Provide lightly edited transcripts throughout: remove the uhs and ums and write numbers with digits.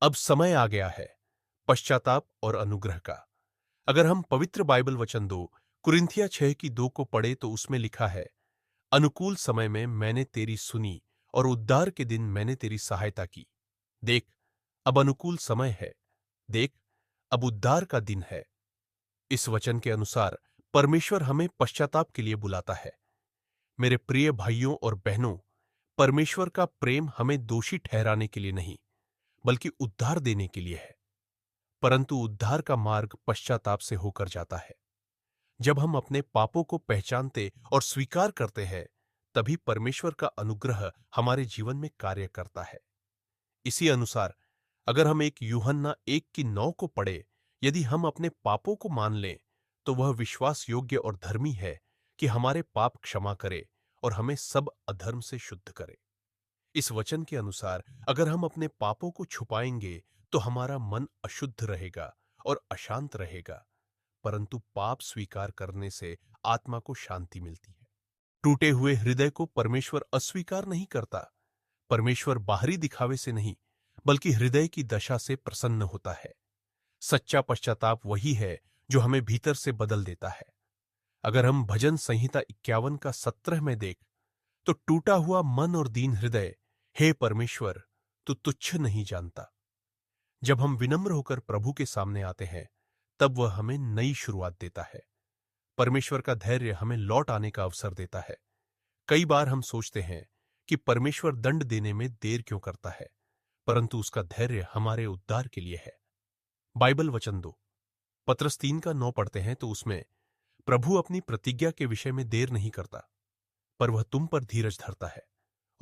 अब समय आ गया है पश्चाताप और अनुग्रह का। अगर हम पवित्र बाइबल वचन 2 कुरिन्थिया 6:2 को पढ़े तो उसमें लिखा है, अनुकूल समय में मैंने तेरी सुनी और उद्धार के दिन मैंने तेरी सहायता की। देख, अब अनुकूल समय है। देख, अब उद्धार का दिन है। इस वचन के अनुसार परमेश्वर हमें पश्चाताप के लिए बुलाता है। मेरे प्रिय भाइयों और बहनों, परमेश्वर का प्रेम हमें दोषी ठहराने के लिए नहीं, बल्कि उद्धार देने के लिए है। परंतु उद्धार का मार्ग पश्चाताप से होकर जाता है। जब हम अपने पापों को पहचानते और स्वीकार करते हैं, तभी परमेश्वर का अनुग्रह हमारे जीवन में कार्य करता है। इसी अनुसार अगर हम एक यूहन्ना 1:9 को पढ़े, यदि हम अपने पापों को मान लें, तो वह विश्वास योग्य और धर्मी है कि हमारे पाप क्षमा करे और हमें सब अधर्म से शुद्ध करे। इस वचन के अनुसार अगर हम अपने पापों को छुपाएंगे तो हमारा मन अशुद्ध रहेगा और अशांत रहेगा, परंतु पाप स्वीकार करने से आत्मा को शांति मिलती है। टूटे हुए हृदय को परमेश्वर अस्वीकार नहीं करता। परमेश्वर बाहरी दिखावे से नहीं, बल्कि हृदय की दशा से प्रसन्न होता है। सच्चा पश्चाताप वही है जो हमें भीतर से बदल देता है। अगर हम भजन संहिता 51:17 में देख, तो टूटा हुआ मन और दीन हृदय, हे परमेश्वर, तू तुच्छ नहीं जानता। जब हम विनम्र होकर प्रभु के सामने आते हैं, तब वह हमें नई शुरुआत देता है। परमेश्वर का धैर्य हमें लौट आने का अवसर देता है। कई बार हम सोचते हैं कि परमेश्वर दंड देने में देर क्यों करता है, परंतु उसका धैर्य हमारे उद्धार के लिए है। बाइबल वचन 2 पत्रस 3:9 पढ़ते हैं तो उसमें, प्रभु अपनी प्रतिज्ञा के विषय में देर नहीं करता, पर वह तुम पर धीरज धरता है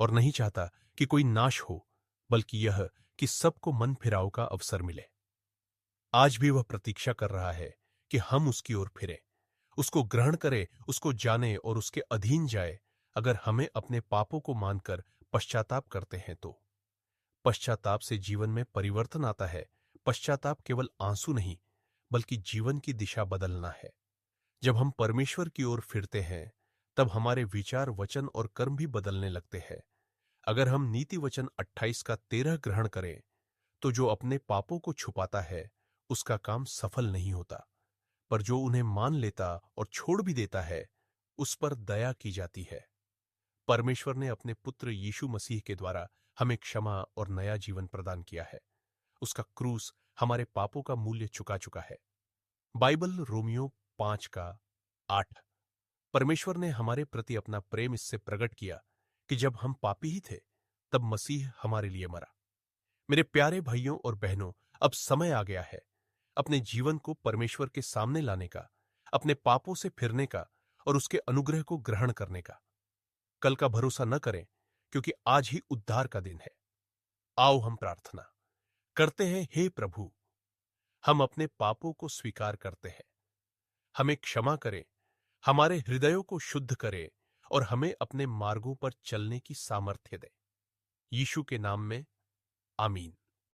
और नहीं चाहता कि कोई नाश हो, बल्कि यह कि सबको मन फिराव का अवसर मिले। आज भी वह प्रतीक्षा कर रहा है कि हम उसकी ओर फिरें, उसको ग्रहण करें, उसको जाने और उसके अधीन जाए, अगर हमें अपने पापों को मानकर पश्चाताप करते हैं तो। पश्चाताप से जीवन में परिवर्तन आता है। पश्चाताप केवल आंसू नहीं, बल्कि जीवन की दिशा बदलना है। जब हम परमेश्वर की ओर फिरते हैं, तब हमारे विचार, वचन और कर्म भी बदलने लगते हैं। अगर हम नीति वचन 28:13 ग्रहण करें, तो जो अपने पापों को छुपाता है, उसका काम सफल नहीं होता, पर जो उन्हें मान लेता और छोड़ भी देता है, उस पर दया की जाती है। परमेश्वर ने अपने पुत्र यीशु मसीह के द्वारा हमें क्षमा और नया जीवन प्रदान किया है। उसका क्रूस हमारे पापों का मूल्य चुका चुका है। बाइबल रोमियो 5:8 परमेश्वर ने हमारे प्रति अपना प्रेम इससे प्रकट किया कि जब हम पापी ही थे, तब मसीह हमारे लिए मरा। मेरे प्यारे भाइयों और बहनों, अब समय आ गया है अपने जीवन को परमेश्वर के सामने लाने का, अपने पापों से फिरने का और उसके अनुग्रह को ग्रहण करने का। कल का भरोसा न करें, क्योंकि आज ही उद्धार का दिन है। आओ हम प्रार्थना करते हैं। हे प्रभु, हम अपने पापों को स्वीकार करते हैं। हमें क्षमा करें, हमारे हृदयों को शुद्ध करें और हमें अपने मार्गों पर चलने की सामर्थ्य दें। यीशु के नाम में आमीन।